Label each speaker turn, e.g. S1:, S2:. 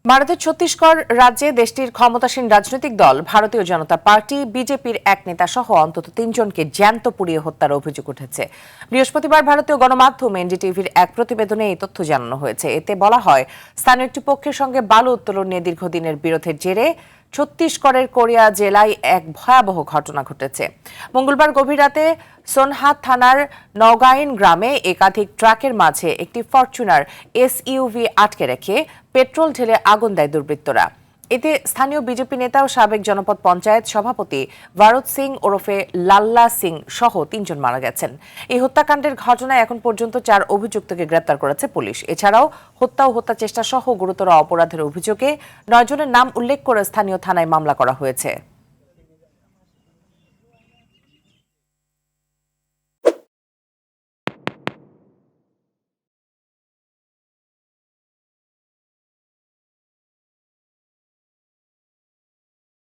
S1: ভারতের ছত্তিশগড় রাজ্যে দেশটির ক্ষমতাসীন রাজনৈতিক দল ভারতীয় জনতা পার্টি বিজেপির এক নেতা সহ অন্তত ৩ জনকে জ্যান্ত পুড়িয়ে হত্যার অভিযোগ উঠেছে। বৃহস্পতিবার ভারতীয় গণমাধ্যম এনডিটিভির এক প্রতিবেদনে এই তথ্য জানানো হয়েছে। এতে বলা হয়, স্থানীয় একটি পক্ষের সঙ্গে বালু উত্তোলন নিয়ে দীর্ঘদিনের বিরোধের জেরে ছত্তিশগড়ের কোরিয়া জেলায় এক ভয়াবহ ঘটনা ঘটেছে। মঙ্গলবার গভীর রাতে সোনহাট থানার নওগাইন গ্রামে একাধিক ট্রাকের মাঝে একটি ফরচুনার এসইউভি আটকে রেখে পেট্রোল ঢেলে আগুন দেয় দুর্বৃত্তরা। এতে স্থানীয় বিজেপি নেতা ও সাবেক জনপদ পঞ্চায়েত সভাপতি ভারত সিং ওরফে লাল্লা সিং সহ ৩ জন মারা গেছেন। এই হত্যাকাণ্ডের ঘটনায় এখন পর্যন্ত ৪ অভিযুক্তকে গ্রেপ্তার করেছে পুলিশ। এছাড়াও হত্যা ও হত্যা চেষ্টা সহ গুরুতর অপরাধের অভিযোগে ৯ জনের নাম উল্লেখ করে স্থানীয় থানায় মামলা করা হয়েছে।